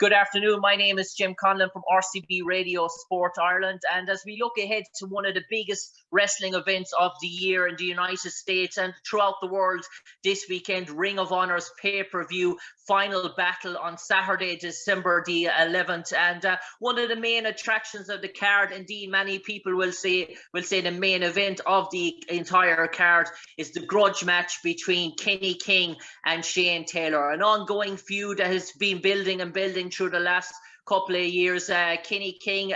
Good afternoon. My name is Jim Conlan from RCB Sport Ireland. And as we look ahead to one of the biggest wrestling events of the year in the United States and throughout the world this weekend, Ring of Honor's pay-per-view final battle on Saturday, December the 11th. And one of the main attractions of the card, indeed many people will say the main event of the entire card, is the grudge match between Kenny King and Shane Taylor. An ongoing feud that has been building through the last couple of years. Kenny King,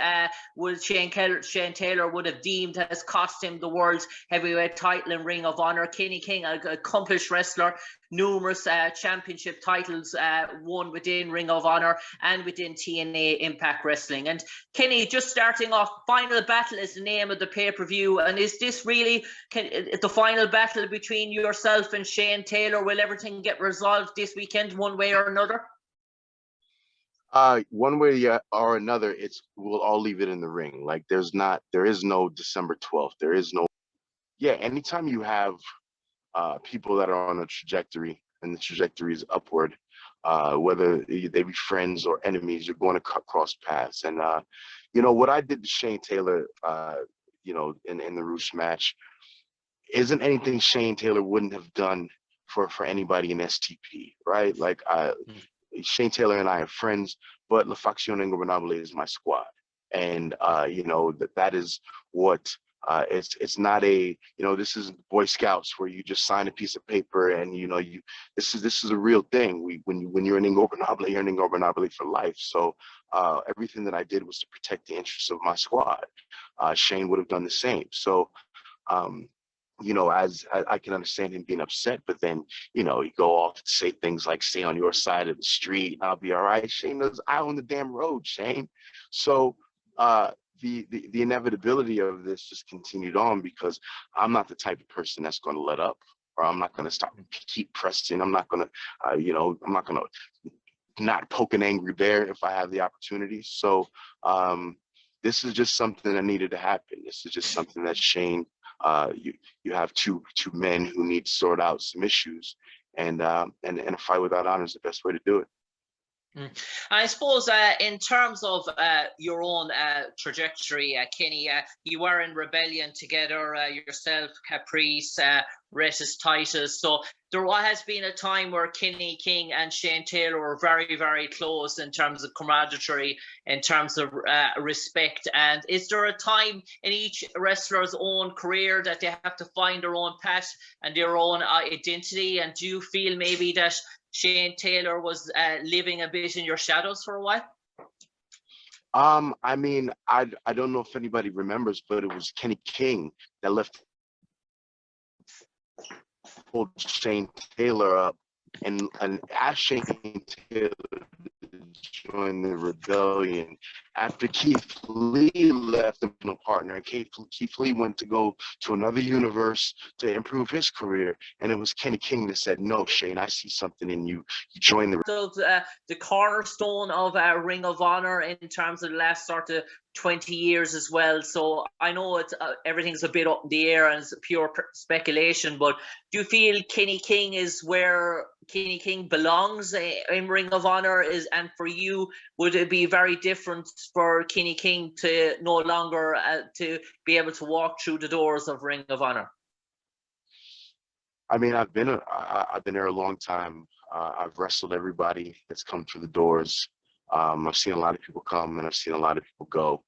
Shane Taylor would have deemed has cost him the world heavyweight title in Ring of Honor. Kenny King, an accomplished wrestler, numerous championship titles won within Ring of Honor and within TNA Impact Wrestling. And Kenny, just starting off, Final Battle is the name of the pay-per-view. And is this really the final battle between yourself and Shane Taylor? Will everything get resolved this weekend one way or another? One way or another, we'll all leave it in the ring. Like there is no December 12th. There is no, anytime you have people that are on a trajectory and the trajectory is upward, whether they be friends or enemies, you're going to cross paths. And, what I did to Shane Taylor, in the Roosh match isn't anything Shane Taylor wouldn't have done for anybody in STP, right? Like, Shane Taylor and I are friends, but La Facción Ingobernable is my squad. And, that is what it's not this is Boy Scouts where you just sign a piece of paper and, this is a real thing. When you're an Ingobernable, you're an Ingobernable for life. So everything that I did was to protect the interests of my squad. Shane would have done the same. So, as I can understand him being upset, but then, you go off to say things like, stay on your side of the street, I'll be all right. Shane knows I own the damn road, Shane. So the inevitability of this just continued on because I'm not the type of person that's going to let up, or I'm not going to stop and keep pressing. I'm not going to, I'm not going to not poke an angry bear if I have the opportunity. So this is just something that needed to happen. This is just something that Shane, you have two men who need to sort out some issues, and a fight without honor is the best way to do it. I suppose in terms of your own trajectory, Kenny, you were in Rebellion together, yourself, Caprice, Ressus Titus. So there has been a time where Kenny King and Shane Taylor were very, very close in terms of camaraderie, in terms of respect. And is there a time in each wrestler's own career that they have to find their own path and their own identity? And do you feel maybe that Shane Taylor was living a bit in your shadows for a while? I don't know if anybody remembers, but it was Kenny King that left, pulled Shane Taylor up and asked Shane Taylor to join the Rebellion after Keith Lee left him a partner. And Keith Lee went to go to another universe to improve his career, and it was Kenny King that said, "No, Shane, I see something in you. You join the cornerstone of Ring of Honor in terms of the last sort of 20 years as well. So I know it's everything's a bit up in the air and it's pure speculation, but do you feel Kenny King is where Kenny King belongs in Ring of Honor? And for you, would it be very different for Kenny King to no longer to be able to walk through the doors of Ring of Honor? I mean, I've been there a long time. I've wrestled everybody that's come through the doors. I've seen a lot of people come and I've seen a lot of people go.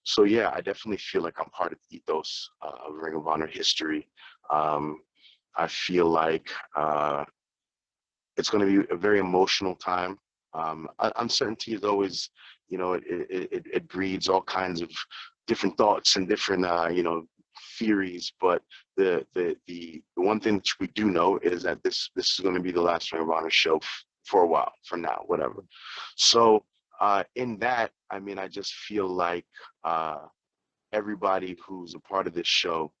So yeah, I definitely feel like I'm part of the ethos of Ring of Honor history. I feel like it's going to be a very emotional time. Uncertainty is always, it breeds all kinds of different thoughts and different, theories. But the one thing that we do know is that this is going to be the last Ring of Honor show for a while, for now, whatever. So in that, I mean, I just feel like everybody who's a part of this show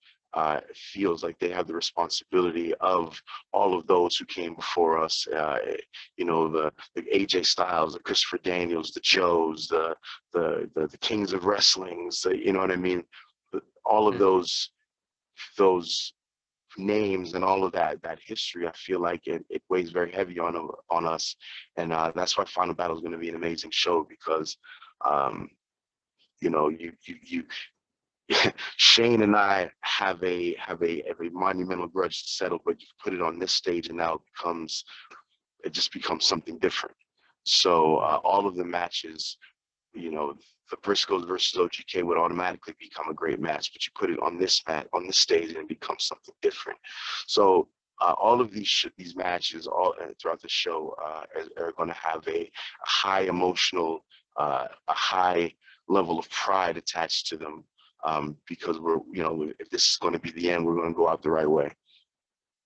feels like they have the responsibility of all of those who came before us, the AJ Styles, the Christopher Daniels, the Joes, the Kings of Wrestling, you know what I mean? All of those names and all of that history, I feel like it weighs very heavy on us, and that's why Final Battle is going to be an amazing show because, you know, you Shane and I have a monumental grudge to settle, but you put it on this stage, and now it just becomes something different. So all of the matches, you know, the Briscoes versus OGK would automatically become a great match, but you put it on this stage and it becomes something different. So all of these matches all throughout the show are going to have a high emotional, a high level of pride attached to them, because if this is going to be the end, we're going to go out the right way.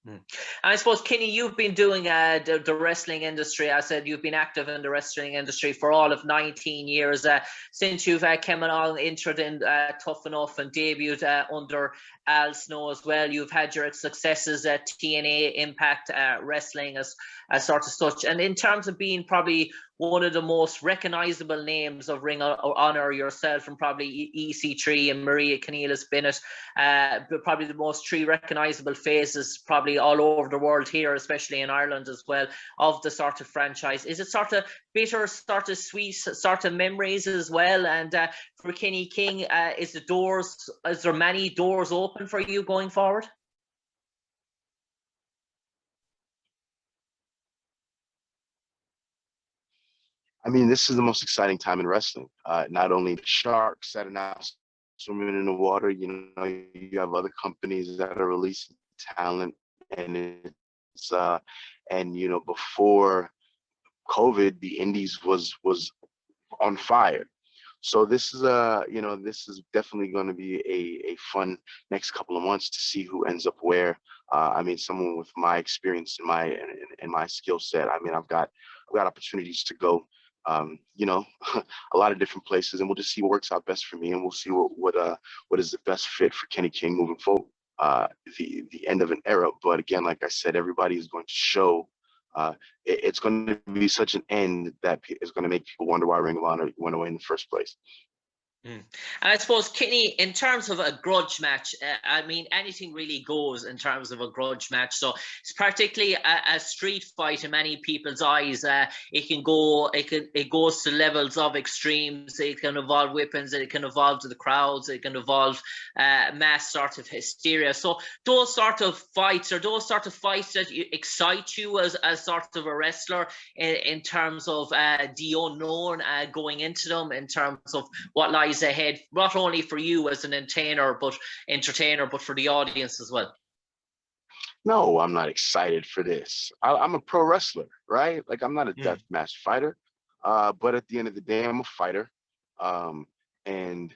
And I suppose, Kenny, you've been doing the wrestling industry. I said you've been active in the wrestling industry for all of 19 years since you've come along, entered in Tough Enough and debuted under Al Snow as well. You've had your successes at TNA, Impact Wrestling as sort of such. And in terms of being probably one of the most recognizable names of Ring of Honor yourself, and probably EC3 and Maria Kanellis Bennett, but probably the most three recognizable faces probably all over the world here, especially in Ireland as well, of the sort of franchise. Is it sort of bitter, sort of sweet, sort of memories as well? And for Kenny King, is there many doors open for you going forward? I mean, this is the most exciting time in wrestling. Not only the sharks that are now swimming in the water, you know, you have other companies that are releasing talent, and it's and you know, before COVID, the Indies was on fire. So this is this is definitely going to be a fun next couple of months to see who ends up where. I mean, someone with my experience and my skill set. I mean, I've got opportunities to go, you know, a lot of different places, and we'll just see what works out best for me, and we'll see what is the best fit for Kenny King moving forward. The end of an era, but again, like I said, everybody is going to show. It's going to be such an end that is going to make people wonder why Ring of Honor went away in the first place. And I suppose, Kenny, in terms of a grudge match, I mean, anything really goes in terms of a grudge match. So it's particularly a street fight in many people's eyes. It goes to levels of extremes. It can involve weapons. It can involve to the crowds. It can involve mass sort of hysteria. So those sort of fights that excite you as sort of a wrestler in terms of the unknown going into them, in terms of what lies ahead, not only for you as an entertainer, but for the audience as well. No, I'm not excited for this. I'm a pro wrestler, right? Like, I'm not a death match fighter, but at the end of the day, I'm a fighter, and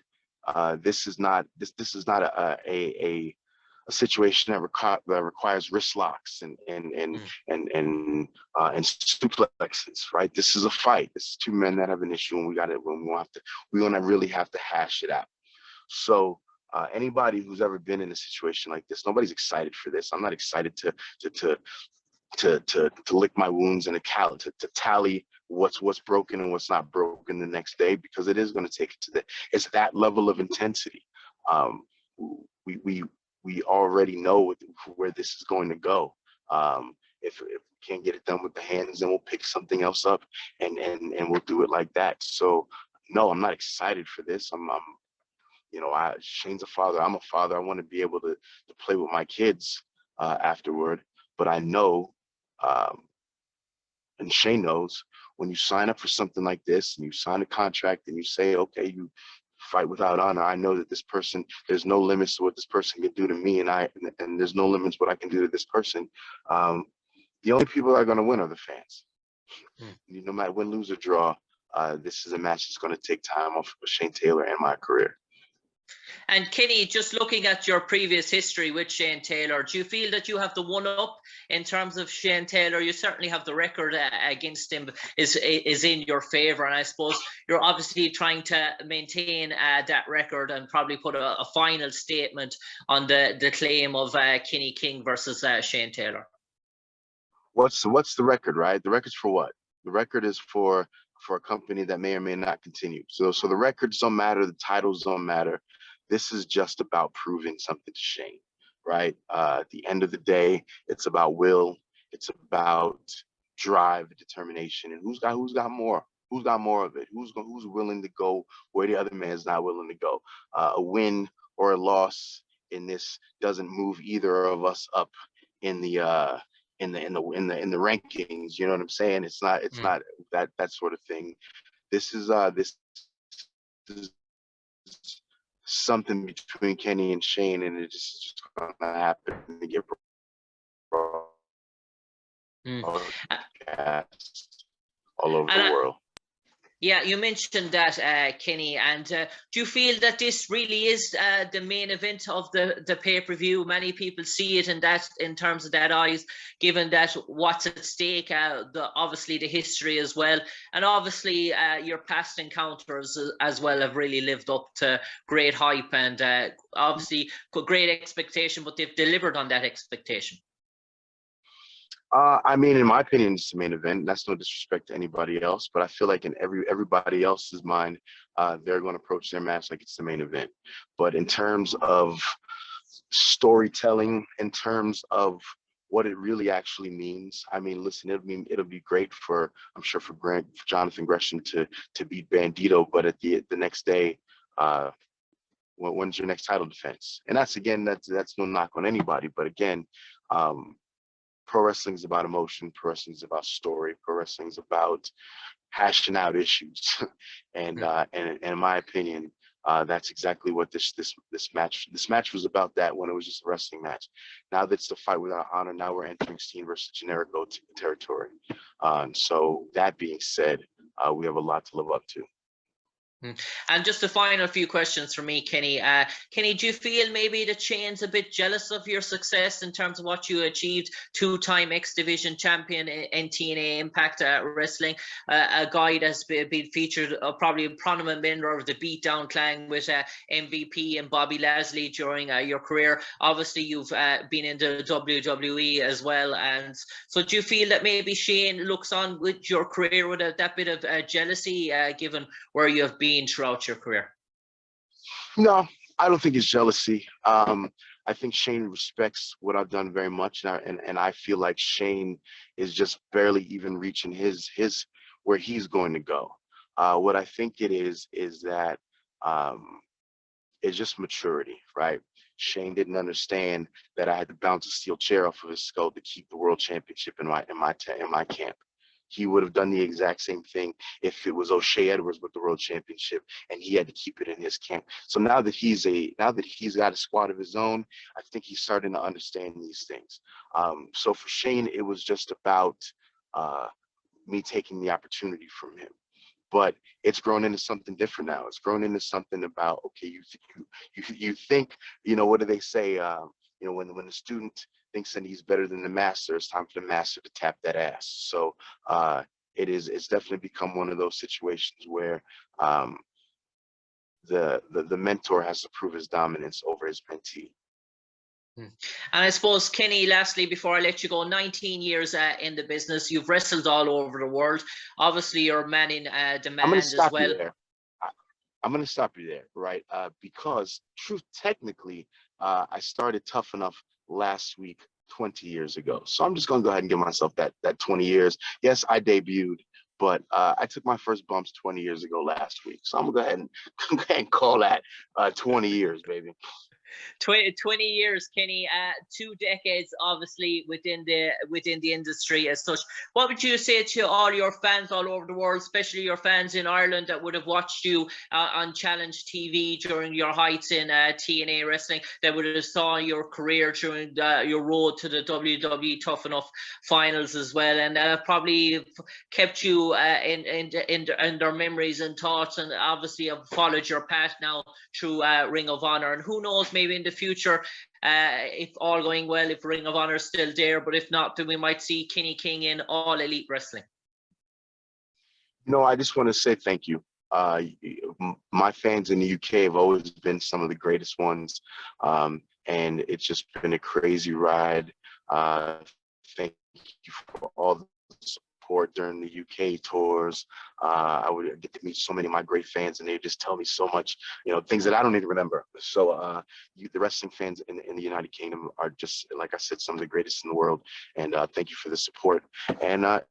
this is not a situation that requires wrist locks and suplexes, right? This is a fight. This is two men that have an issue, and we're gonna really have to hash it out. So anybody who's ever been in a situation like this, nobody's excited for this. I'm not excited to lick my wounds and to tally what's broken and what's not broken the next day, because it is going to take it it's that level of intensity. We already know where this is going to go. If we can't get it done with the hands, then we'll pick something else up and we'll do it like that. So no, I'm not excited for this. Shane's a father. I'm a father. I want to be able to play with my kids afterward. But I know, and Shane knows, when you sign up for something like this and you sign a contract and you say, okay, you fight without honor, I know that this person, there's no limits to what this person can do to me, and there's no limits what I can do to this person. The only people that are going to win are the fans. No matter win, lose, or draw, this is a match that's going to take time off of Shane Taylor and my career. And Kenny, just looking at your previous history with Shane Taylor, do you feel that you have the one-up in terms of Shane Taylor? You certainly have the record against him is in your favour, and I suppose you're obviously trying to maintain that record and probably put a final statement on the claim of Kenny King versus Shane Taylor. What's the record, right? The record's for what? The record is for a company that may or may not continue. So the records don't matter, the titles don't matter. This is just about proving something to Shane. right? At the end of the day, it's about will. It's about drive, determination, and who's got more. Who's got more of it? Who's willing to go where the other man's not willing to go? A win or a loss in this doesn't move either of us up in the in the rankings. You know what I'm saying? It's not that sort of thing. This is something between Kenny and Shane, and it's just gonna happen to get Mm. broadcast all over And the world. yeah, you mentioned that, Kenny, and do you feel that this really is the main event of the pay-per-view? Many people see it in terms of that eyes, given that what's at stake, obviously the history as well, and obviously your past encounters as well have really lived up to great hype and obviously great expectation, but they've delivered on that expectation. I mean, in my opinion, it's the main event. That's no disrespect to anybody else, but I feel like in everybody else's mind, they're going to approach their match like it's the main event. But in terms of storytelling, in terms of what it really actually means, I mean, listen, it'll be great for, I'm sure, for Jonathan Gresham to beat Bandito, but at the next day, when's your next title defense? And that's no knock on anybody, but again, pro wrestling is about emotion. Pro wrestling is about story. Pro wrestling is about hashing out issues. And in my opinion, that's exactly what this match was about. That when it was just a wrestling match. Now that's the fight without honor. Now we're entering Steen versus Generico territory. So that being said, we have a lot to live up to. And just a final few questions for me, Kenny. Kenny, do you feel maybe the Shane's a bit jealous of your success in terms of what you achieved? Two-time X Division champion in TNA Impact Wrestling, a guy that's been featured, probably a prominent member of the Beatdown Clan with MVP and Bobby Lashley during your career. Obviously, you've been in the WWE as well, and so do you feel that maybe Shane looks on with your career with that bit of jealousy, given where you have been throughout your career? No, I don't think it's jealousy. I think Shane respects what I've done very much, and I feel like Shane is just barely even reaching his where he's going to go. What I think it is that it's just maturity, right? Shane didn't understand that I had to bounce a steel chair off of his skull to keep the world championship in my camp. He would have done the exact same thing if it was O'Shea Edwards with the world championship, and he had to keep it in his camp. So now that he's got a squad of his own, I think he's starting to understand these things. So for Shane, it was just about me taking the opportunity from him. But it's grown into something different now. It's grown into something about, okay, you think, what do they say? When the student thinks that he's better than the master, it's time for the master to tap that ass. So it's definitely become one of those situations where the mentor has to prove his dominance over his mentee. And I suppose, Kenny, lastly, before I let you go, 19 years in the business, you've wrestled all over the world. Obviously, you're a man in demand as well. I'm going to stop you there, right? Because technically, I started Tough Enough last week, 20 years ago. So I'm just going to go ahead and give myself that 20 years. Yes, I debuted, but I took my first bumps 20 years ago last week. So I'm going to go ahead and call that 20 years, baby. 20 years, Kenny, 2 decades, obviously, within the industry as such. What would you say to all your fans all over the world, especially your fans in Ireland that would have watched you on Challenge TV during your heights in TNA wrestling, that would have saw your career during your road to the WWE Tough Enough finals as well, and probably kept you in their memories and thoughts, and obviously have followed your path now through Ring of Honor, and who knows, maybe in the future, if all going well, if Ring of Honor is still there, but if not, then we might see Kenny King in All Elite Wrestling. No, I just want to say thank you. My fans in the UK have always been some of the greatest ones, and it's just been a crazy ride. Thank you for all the support during the UK tours. I would get to meet so many of my great fans, and they just tell me so much, things that I don't even remember. So the wrestling fans in the United Kingdom are just, like I said, some of the greatest in the world. And thank you for the support. And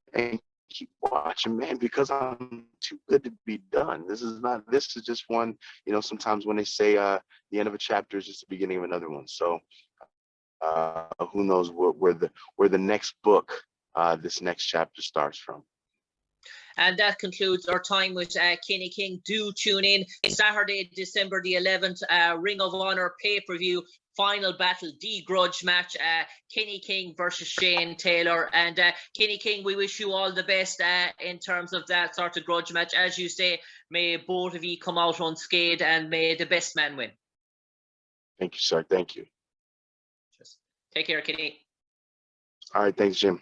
keep watching, man, because I'm too good to be done. This is just one, sometimes when they say the end of a chapter is just the beginning of another one. So who knows where the next book, this next chapter starts from. And that concludes our time with Kenny King. Do tune in Saturday, December the 11th, Ring of Honor pay-per-view. Final battle, the Grudge match, Kenny King versus Shane Taylor. And Kenny King, we wish you all the best in terms of that sort of grudge match. As you say, may both of you come out unscathed, and may the best man win. Thank you, sir. Thank you. Just take care, Kenny. All right. Thanks, Jim.